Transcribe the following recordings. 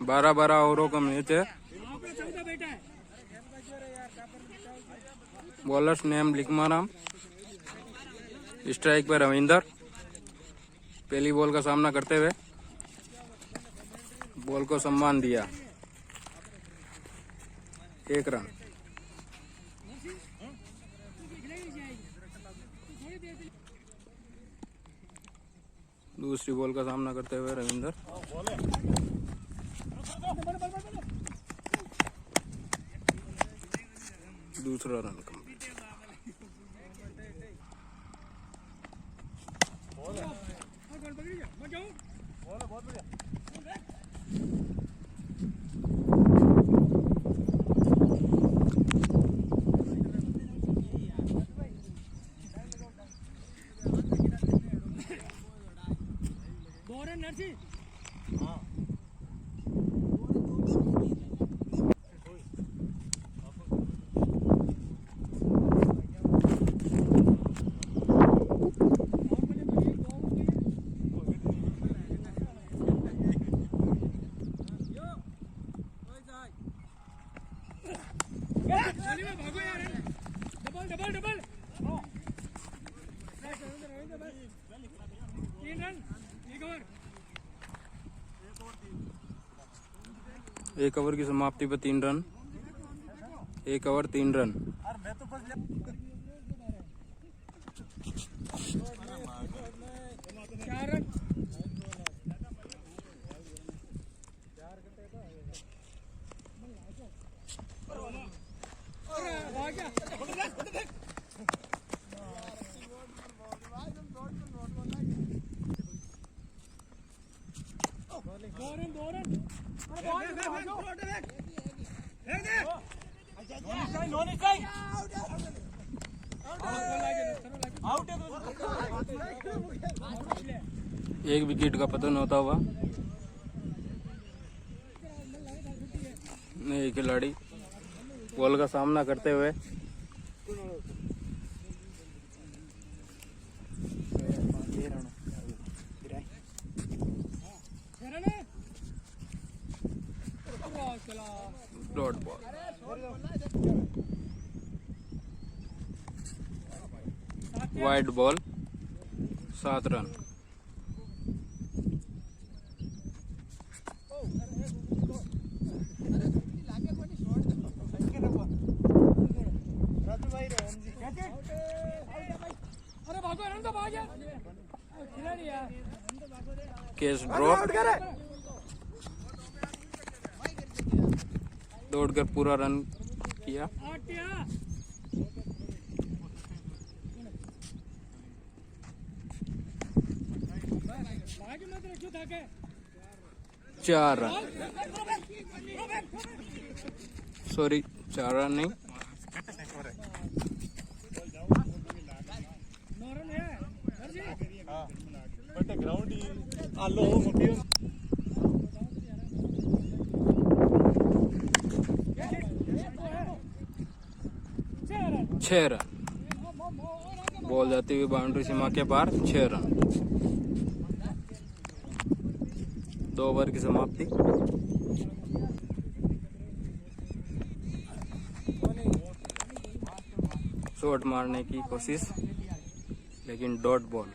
बारह 12 ओवरों का मैच है। बॉलर्स नेम लिखमाराम, स्ट्राइक पर रविंदर। पहली बॉल का सामना करते हुए बॉल को सम्मान दिया, 1 रन। दूसरी बॉल का सामना करते हुए रविंदर। दूसरा रन कंप्लीट। एक ओवर की समाप्ति पर 3 रन, 1 ओवर 3 रन। एक विकेट का पतन होता हुआ नए खिलाड़ी बॉल का सामना करते हुए dot ball. Wide ball, 7 run. Catch drop, दौड़कर पूरा रन किया। 4 रन, सॉरी 4 रन नहीं, ग्राउंड 6 रन। बॉल जाती हुई बाउंड्री सीमा के पार, 6 रन। 2 ओवर की समाप्ति। शॉट मारने की कोशिश, लेकिन डॉट बॉल।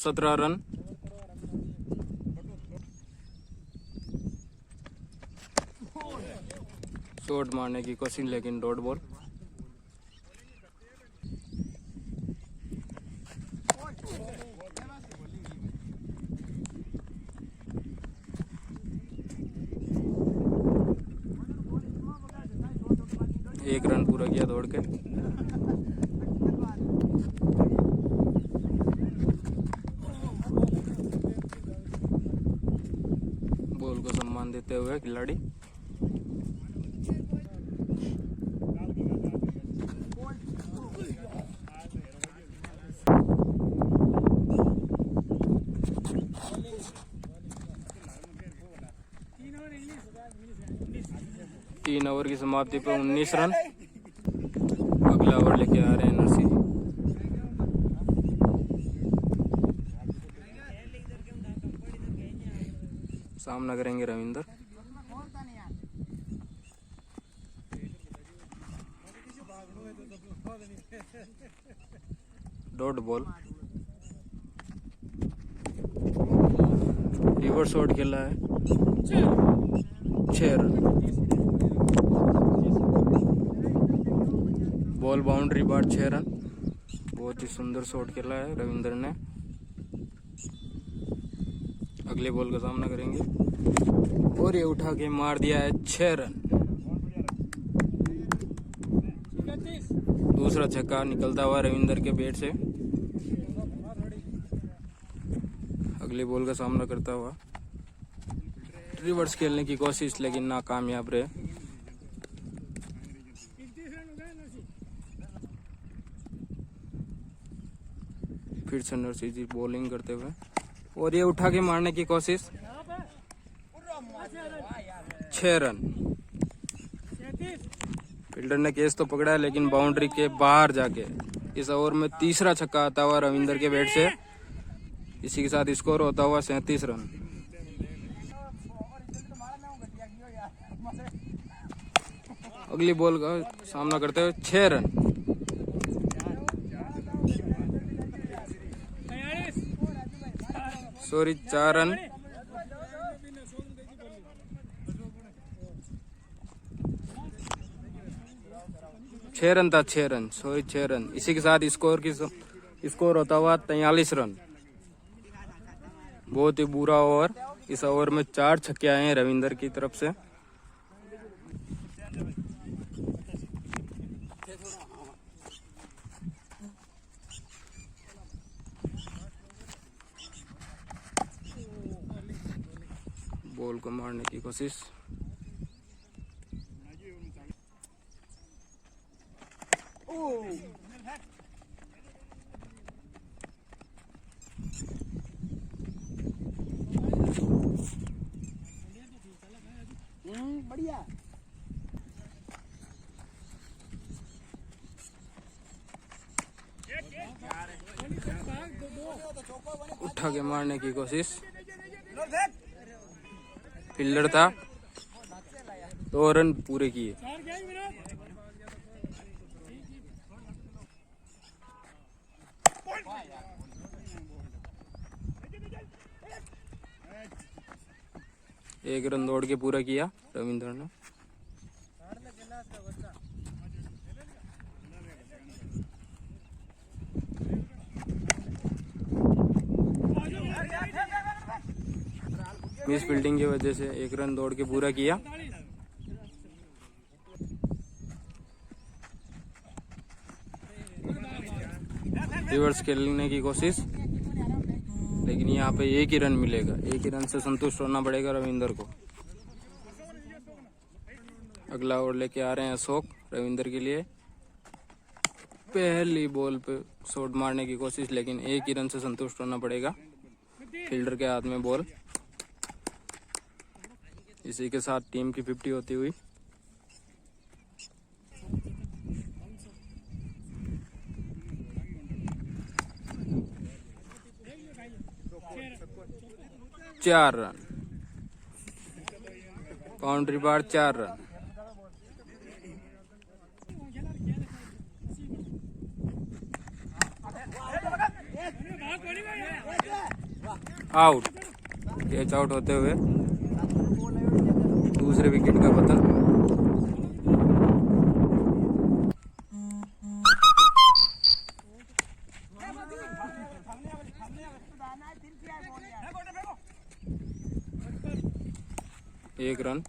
सत्रह रन। शॉट मारने की कोशिश, लेकिन डॉट बॉल। एक रन पूरा किया दौड़ के। बॉल को सम्मान देते हुए खिलाड़ी। 3 ओवर की समाप्ति पे 19 रन। अगला ओवर लेके आ रहे हैं नरसी। सामना करेंगे Ravinder. Dot ball, reverse shot खेला है, 6 रन। बॉल बाउंड्री बार 6 रन। बहुत ही सुंदर शॉट खेला है रविंदर ने। अगले बॉल का सामना करेंगे और ये उठा के मार दिया है 6 रन। दूसरा छक्का निकलता हुआ रविंदर के बैट से। अगले बॉल का सामना करता हुआ रिवर्स खेलने की कोशिश, लेकिन नाकामयाब रहे। फिर से नरसी जी बॉलिंग करते हुए और ये उठा के मारने की कोशिश, 6 रन। फील्डर ने केस तो पकड़ा है, लेकिन बाउंड्री के बाहर जाके इस ओवर में तीसरा छक्का आता हुआ रविंदर के बैट से। इसी के साथ स्कोर होता हुआ 37 रन। अगली बॉल का सामना करते हुए 6 रन। Sorry 4 run. 6 रन था, 6 रन, सॉरी 6 रन। इसी के साथ स्कोर होता हुआ 43 रन। बहुत ही बुरा ओवर। इस ओवर में 4 छक्के आए हैं रविंदर की तरफ से। बॉल को मारने की कोशिश, बढ़िया। उठा के मारने की कोशिश, फील्डर था, 2 रन पूरे किए। एक रन दौड़ के पूरा किया रविंद्र ने। मिस फील्डिंग की वजह से 1 रन दौड़ के पूरा किया। रिवर्स खेलने की कोशिश, लेकिन यहाँ पे 1 ही रन मिलेगा। 1 ही रन से संतुष्ट होना पड़ेगा रविंदर को। अगला ओवर लेके आ रहे हैं अशोक रविंदर के लिए। पहली बॉल पे शॉट मारने की कोशिश, लेकिन 1 ही रन से संतुष्ट होना पड़ेगा। फील्डर के हाथ में बॉल। इसी के साथ टीम की 50 होती हुई। चार रन, बाउंड्री बार 4 रन। आउट, कैच आउट होते हुए दूसरे विकेट का पतन। एक रन।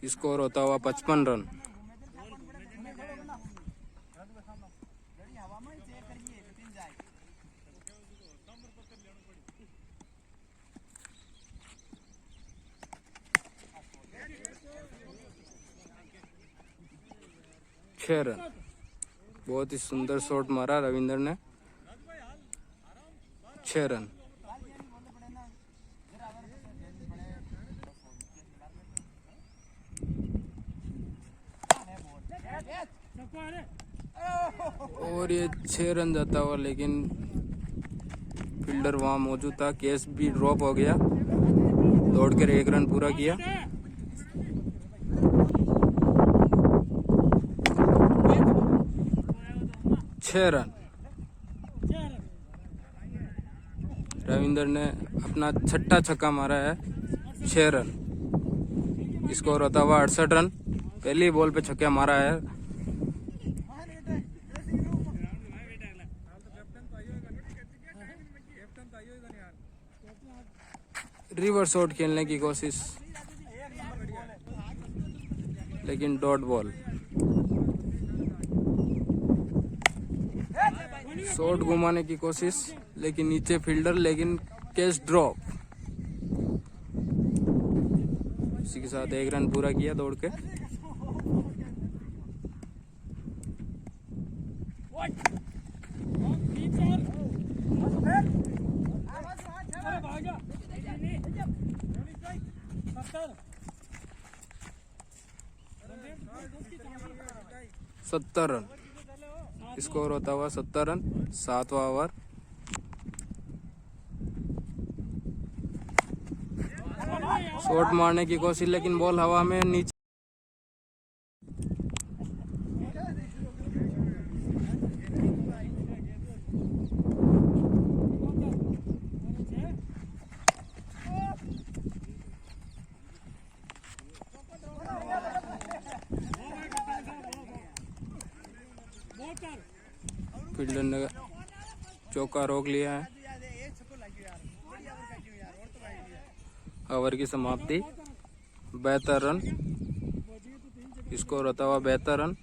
स्कोर होता हुआ 55 रन। छह रन। बहुत ही सुंदर शॉट मारा रविंदर ने। 6 रन। और ये 6 रन जाता हुआ, लेकिन फील्डर वहां मौजूद था। कैच भी ड्रॉप हो गया, दौड़कर 1 रन पूरा किया। छह रन रविंदर ने अपना छठा छक्का मारा है। 6 रन स्कोर होता हुआ 68 रन। पहली बॉल पे छक्का मारा है। रिवर्स शॉट खेलने की कोशिश, लेकिन डॉट बॉल। शॉट घुमाने की कोशिश, लेकिन नीचे फील्डर, लेकिन कैच ड्रॉप। इसी के साथ 1 रन पूरा किया दौड़ के। सत्तर रन स्कोर होता हुआ 70 रन। 7वां ओवर। शॉट मारने की कोशिश, लेकिन बॉल हवा में नीचे। फील्डर ने चौका रोक लिया है। ओवर की समाप्ति। 72 रन स्कोर होता हुआ 72 रन।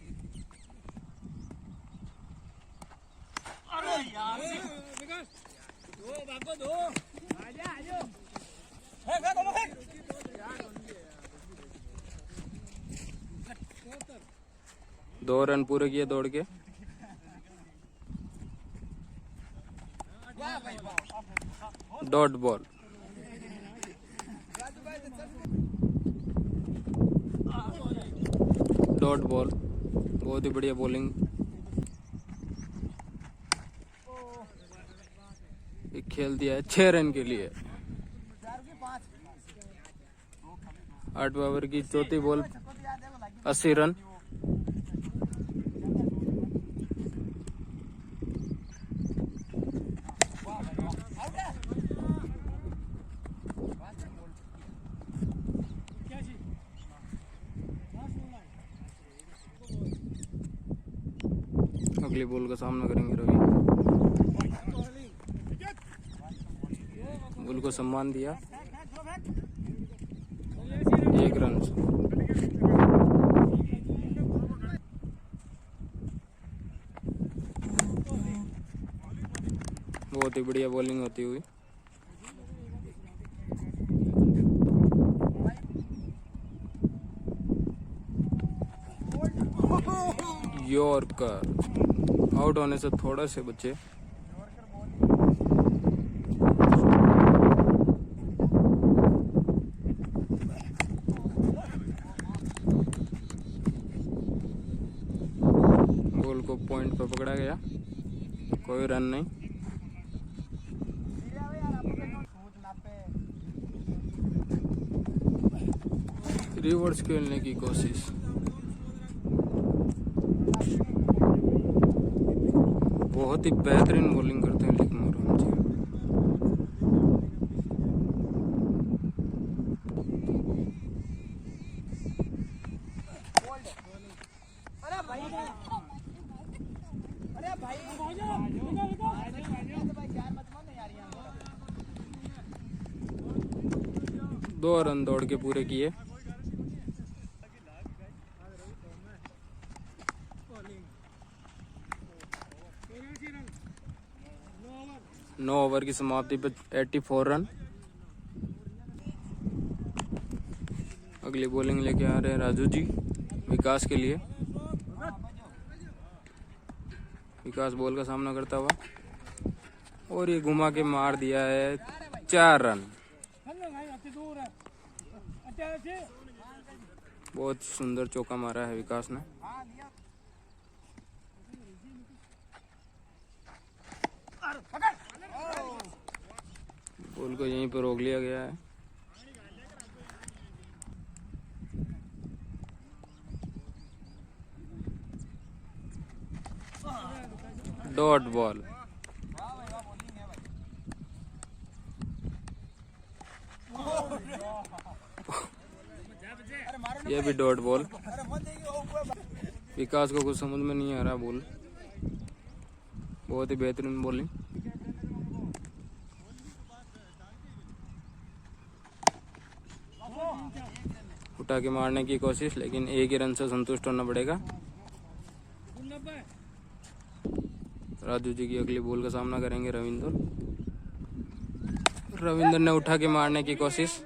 दो रन पूरे किए दौड़ के। Dot ball. डॉट बॉल, बहुत ही बढ़िया बॉलिंग। खेल दिया है 6 रन के लिए। 8वें ओवर की चौथी बॉल। 80 रन। अगली बॉल का सामना करेंगे रवि। बॉल को सम्मान दिया 1 रन। बहुत ही बढ़िया बॉलिंग होती हुई। यॉर्कर आउट होने से थोड़ा से बचे। बॉल को पॉइंट पर पकड़ा गया, कोई रन नहीं। रिवर्स खेलने की कोशिश। बहुत ही बेहतरीन बॉलिंग करते हैं लेकिन मोहम्मद जी। दो रन दौड़ के पूरे किए। नौ ओवर की समाप्ति पे 84 रन। अगली बॉलिंग लेके आ रहे हैं राजू जी विकास के लिए। विकास बॉल का सामना करता हुआ, और ये घुमा के मार दिया है 4 रन। बहुत सुंदर चौका मारा है विकास ने। बॉल को यहीं पर रोक लिया गया है। Dot ball. ये भी डॉट बॉल। विकास को कुछ समझ में नहीं आ रहा बॉल। बहुत ही बेहतरीन बॉलिंग। उठा के मारने की कोशिश, लेकिन एक ही रन से संतुष्ट होना पड़ेगा। राजू जी की अगली बॉल का सामना करेंगे रविंद्र। रविंद्र ने उठा के मारने की कोशिश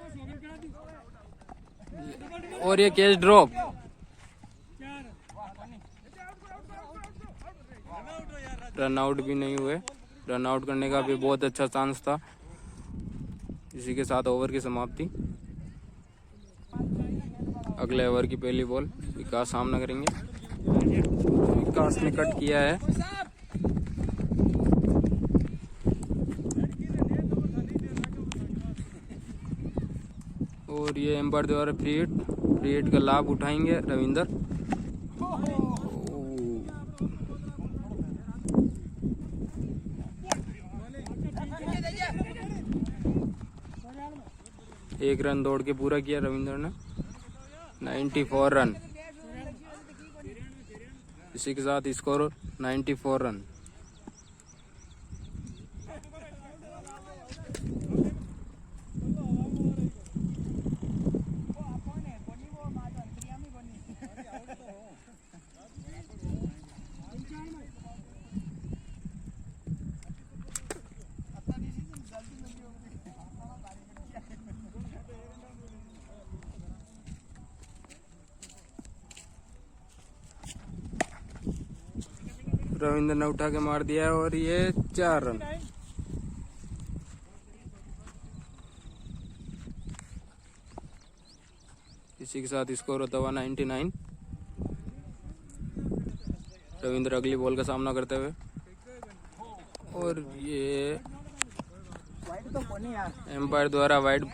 और ये कैच ड्रॉप। रन आउट भी नहीं हुए। रन आउट करने का भी बहुत अच्छा चांस था। इसी के साथ ओवर की समाप्ति। अगले ओवर की पहली बॉल विकास सामना करेंगे। विकास ने कट किया है। और ये एम्पायर द्वारा फ्री हिट का लाभ उठाएंगे रविंदर। एक रन दौड़ के पूरा किया रविंदर ने। 94 रन। इसी के साथ स्कोर 94 रन। रविंद्र ने उठा के मार दिया है और ये 4 रन। इसी के साथ स्कोर होता हुआ 99। रविंद्र अगली बॉल का सामना करते हुए, और ये एम्पायर द्वारा वाइड।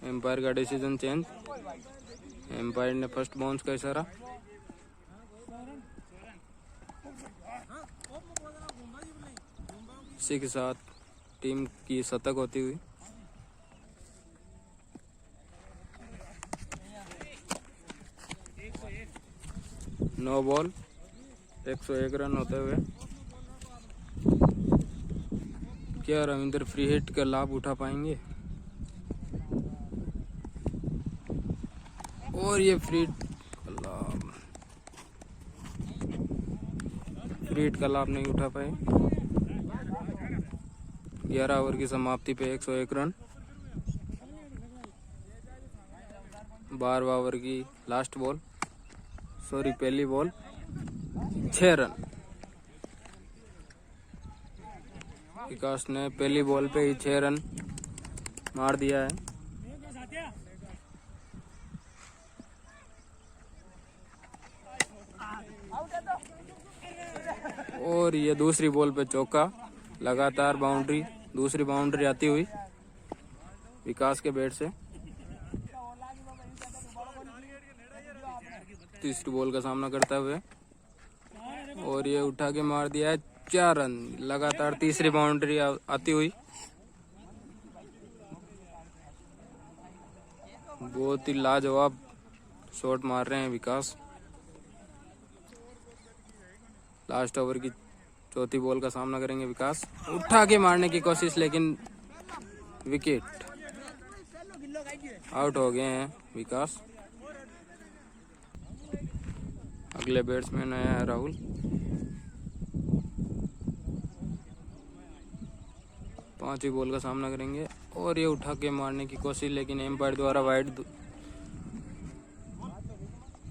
एम्पायर का डिसीजन चेंज। एम्पायर ने फर्स्ट बाउंस का इशारा। इसी के साथ टीम की शतक होती हुई। नो बॉल 101 रन होते हुए। क्या रविंद्र फ्री हिट का लाभ उठा पाएंगे? और ये फ्री हिट का लाभ नहीं उठा पाए। 11 ओवर की समाप्ति पे 101 रन। 12वां ओवर की लास्ट बॉल, सॉरी पहली बॉल, 6 रन। विकास ने पहली बॉल पे ही 6 रन मार दिया है। और ये दूसरी बॉल पे चौका। लगातार बाउंड्री, दूसरी बाउंड्री आती हुई विकास के बैट से। तीसरी बॉल का सामना करते हुए, और ये उठा के मार दिया है 4 रन। लगातार तीसरी बाउंड्री आती हुई। बहुत ही लाजवाब शॉट मार रहे हैं विकास। लास्ट ओवर की चौथी बॉल का सामना करेंगे विकास। उठा के मारने की कोशिश, लेकिन विकेट। आउट हो गए हैं विकास। अगले बैट्समैन है राहुल। पांचवी बॉल का सामना करेंगे, और ये उठा के मारने की कोशिश, लेकिन एम्पायर द्वारा वाइड।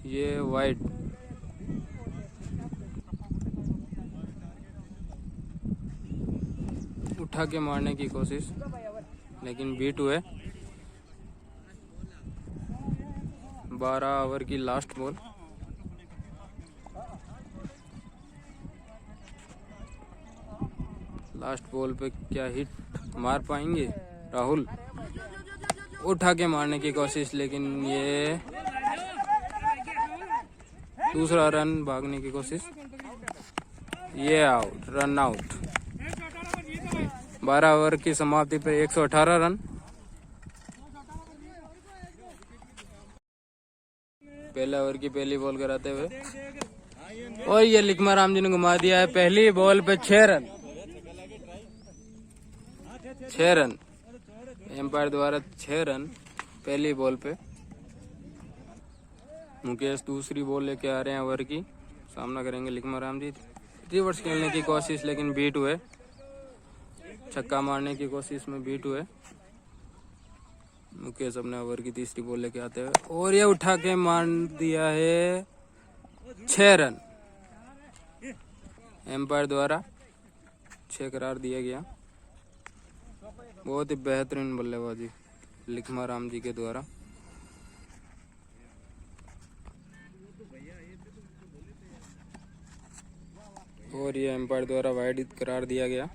ये वाइड। उठा के मारने की कोशिश, लेकिन बीट हुए। 12 ओवर की लास्ट बॉल। लास्ट बॉल पे क्या हिट मार पाएंगे राहुल? उठा के मारने की कोशिश, लेकिन ये दूसरा रन भागने की कोशिश, ये आउट, रन आउट। 12 ओवर की समाप्ति पे 118 रन। पहले ओवर की पहली बॉल कराते हुए, और ये लिखमा राम जी ने घुमा दिया है। पहली बॉल पे 6 रन, 6 रन एम्पायर द्वारा 6 रन पहली बॉल पे। मुकेश दूसरी बॉल लेके आ रहे हैं ओवर की, सामना करेंगे लिखमा राम जी। रिवर्स खेलने की कोशिश, लेकिन बीट हुए। छक्का मारने की कोशिश में बीट हुए। मुकेश अपने ओवर की तीसरी बॉल लेके आते हुए, और ये उठा के मार दिया है। 6 रन एम्पायर द्वारा 6 करार दिया गया। बहुत ही बेहतरीन बल्लेबाजी लिखमा राम जी के द्वारा। और ये एम्पायर द्वारा वाइड करार दिया गया।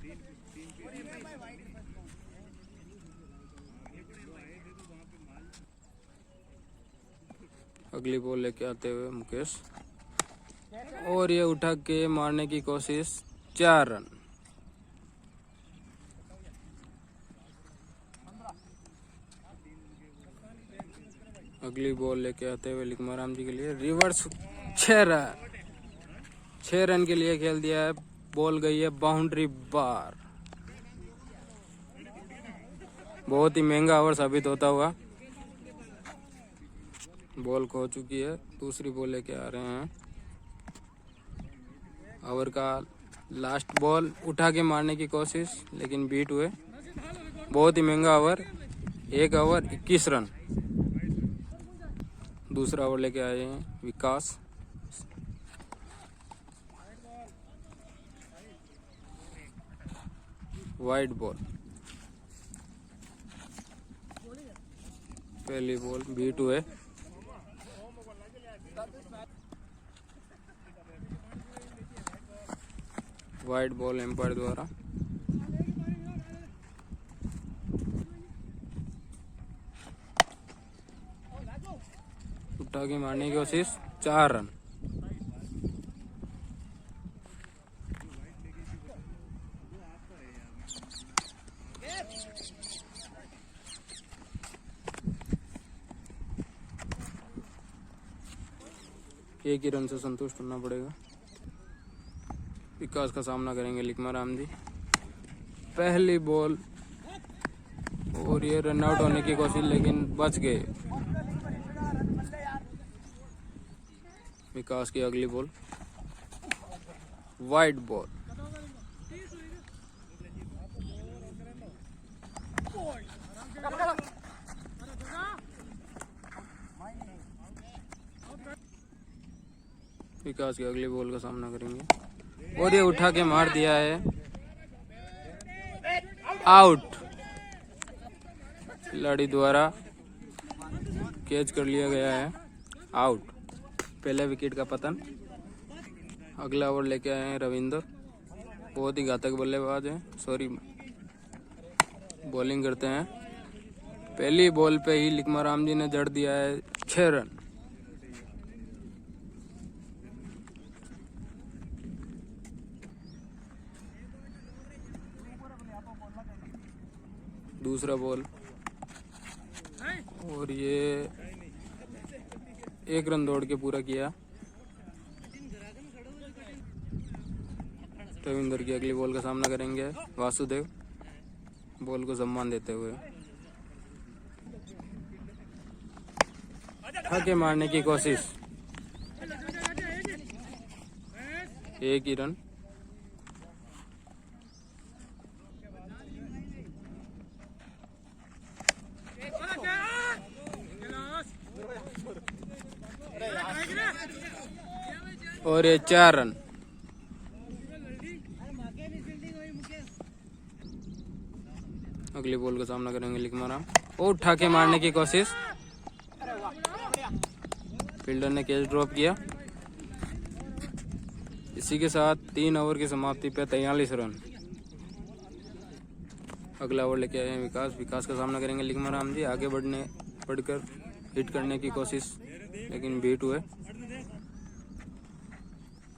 अगली बॉल लेके आते हुए मुकेश, और ये उठा के मारने की कोशिश, 4 रन। अगली बॉल लेके आते हुए लिखमा राम जी के लिए रिवर्स, 6 रन। 6 रन के लिए खेल दिया है। बॉल गई है बाउंड्री बार। बहुत ही महंगा ओवर साबित होता हुआ। बॉल खो चुकी है, दूसरी बॉल लेके आ रहे हैं। ओवर का लास्ट बॉल, उठा के मारने की कोशिश, लेकिन बीट हुए। बहुत ही महंगा ओवर, 1 ओवर 21 रन। दूसरा ओवर लेके आए हैं विकास। वाइड बॉल, पहली बॉल बीट हुए। वाइड बॉल एम्पायर द्वारा। उठा के मारने की कोशिश, 4 रन। एक ही रन से संतुष्ट होना पड़ेगा। विकास का सामना करेंगे लिखमा राम जी। पहली बॉल, और ये रन आउट होने की कोशिश, लेकिन बच गए। विकास की अगली बॉल, वाइड बॉल। विकास की अगली बॉल का सामना करेंगे, और ये उठा के मार दिया है। आउट, खिलाड़ी द्वारा कैच कर लिया गया है। आउट, पहले विकेट का पतन। अगला ओवर लेके आए हैं रविंदर। बहुत ही घातक बल्लेबाज है, सॉरी बॉलिंग करते हैं। पहली बॉल पे ही लिखमा राम जी ने जड़ दिया है 6 रन। दूसरा बॉल, और ये 1 रन दौड़ के पूरा किया। रविंदर की अगली बॉल का सामना करेंगे वासुदेव, बॉल को सम्मान देते हुए। ठाके मारने की कोशिश, 1 ही रन। और ये 4 रन। अगली बॉल का सामना करेंगे लिखमा राम, और उठा के मारने की कोशिश, फील्डर ने कैच ड्रॉप किया। इसी के साथ 3 ओवर की समाप्ति पे 43 रन। अगला ओवर लेके आए हैं विकास का सामना करेंगे लिखमा राम जी। आगे बढ़कर हिट करने की कोशिश, लेकिन बीट हुए।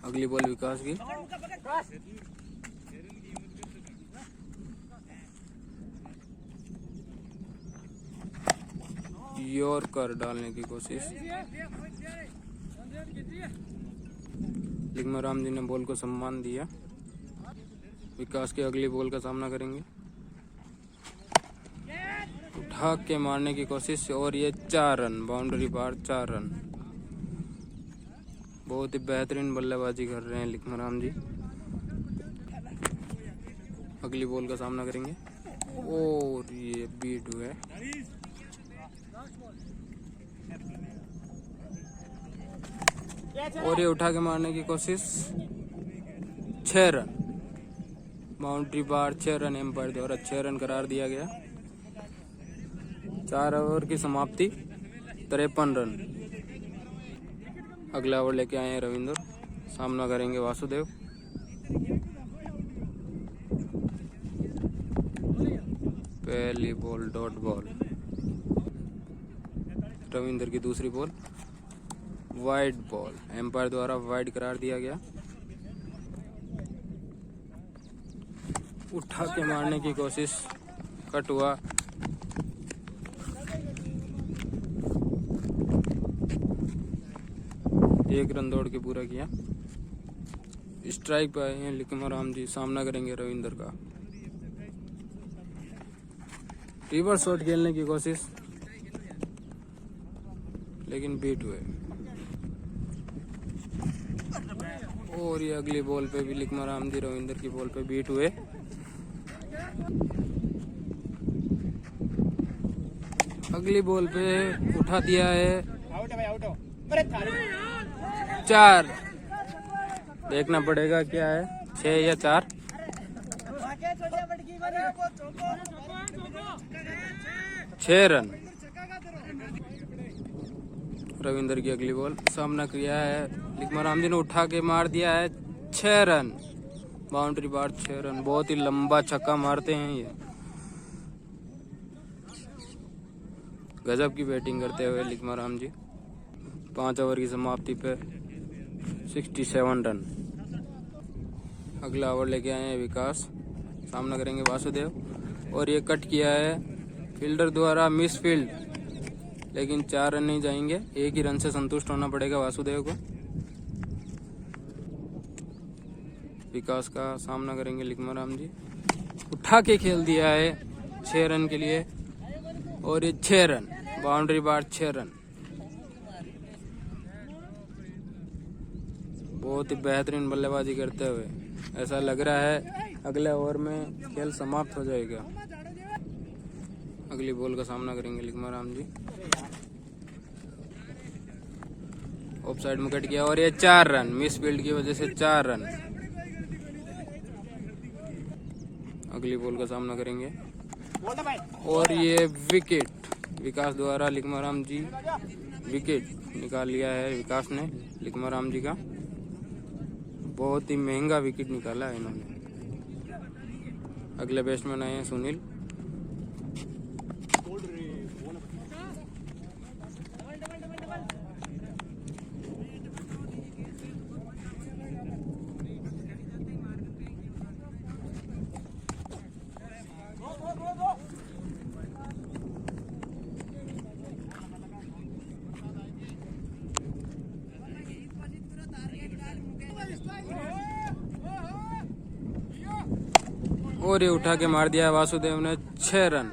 अगली बॉल विकास की, यॉर्कर डालने की कोशिश। लिखमा राम जी ने बॉल को सम्मान दिया। विकास की अगली बॉल का सामना करेंगे, उठा के मारने की कोशिश और ये 4 रन, बाउंड्री पार 4 रन। बहुत ही बेहतरीन बल्लेबाजी कर रहे हैं लिखमा राम जी। अगली बॉल का सामना करेंगे और ये बीट हुए। और ये उठा के मारने की कोशिश, 6 रन, बाउंड्री पार 6 रन। एम्पायर द्वारा 6 रन करार दिया गया। 4 ओवर की समाप्ति, 53 रन। अगला ओवर लेके आए हैं रविंद्र, सामना करेंगे वासुदेव। पहली बॉल डॉट बॉल, रविंद्र की दूसरी बॉल वाइड बॉल। एम्पायर द्वारा वाइड करार दिया गया। उठा के मारने की कोशिश, कट हुआ। एक रन दौड़ के पूरा किया। स्ट्राइक पे आए हैं लिखमा राम जी, सामना करेंगे रविंद्र का। रिवर्स शॉट खेलने की कोशिश, लेकिन बीट हुए। और ये अगली बॉल पे भी लिखमा राम जी रविंद्र की बॉल पे बीट हुए। अगली बॉल पे उठा दिया है 4। देखना पड़ेगा क्या है, 6 या 4। छह रन। रविंद्र की अगली बॉल, सामना किया है लिखमा राम जी ने, उठा के मार दिया है 6 रन, बाउंड्री पार 6 रन। बहुत ही लंबा छक्का मारते हैं ये। गजब की बैटिंग करते हुए लिखमा राम जी। 5 ओवर की समाप्ति पे 67 रन। अगला ओवर लेके आए हैं विकास, सामना करेंगे वासुदेव। और ये कट किया है फील्डर द्वारा, मिस फील्ड, लेकिन 4 रन नहीं जाएंगे। 1 ही रन से संतुष्ट होना पड़ेगा वासुदेव को। विकास का सामना करेंगे लिखमा राम जी। उठा के खेल दिया है 6 रन के लिए, और ये 6 रन, बाउंड्री पार 6 रन। बहुत ही बेहतरीन बल्लेबाजी करते हुए ऐसा लग रहा है अगले ओवर में खेल समाप्त हो जाएगा। अगली बॉल का सामना करेंगे लिखमा राम जी। ऑफ साइड में कट गया और ये 4 रन, मिस फील्ड की वजह से 4 रन। अगली बॉल का सामना करेंगे और ये विकेट। विकास द्वारा लिखमा राम जी विकेट निकाल लिया है। विकास ने लिखमा राम जी का बहुत ही महंगा विकेट निकाला है इन्होंने। अगले बैट्समैन आए हैं सुनील। और ये उठा के मार दिया वासुदेव ने 6 रन।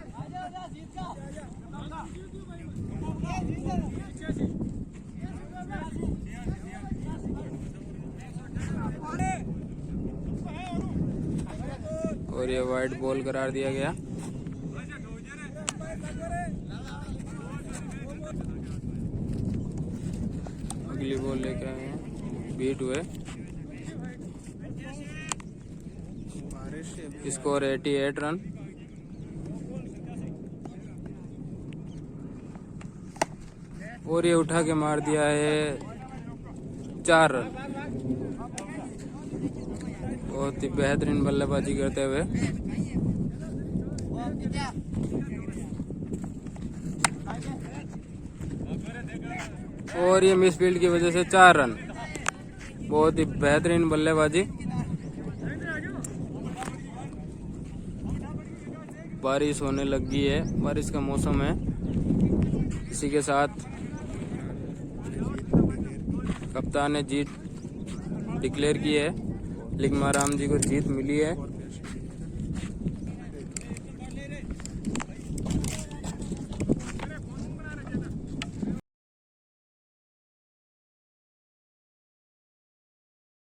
और ये वाइड बॉल करार दिया गया। अगली बॉल लेके आए हैं, बीट हुए। Score 88 run. और ये उठा के मार दिया है 4 रन। बहुत ही बेहतरीन बल्लेबाजी करते हुए और ये मिस फील्ड की वजह से 4 रन। बहुत ही बेहतरीन बल्लेबाजी। बारिश होने लगी है, बारिश का मौसम है। इसी के साथ कप्तान ने जीत डिक्लेयर की है। लिंगमाराम जी को जीत मिली है।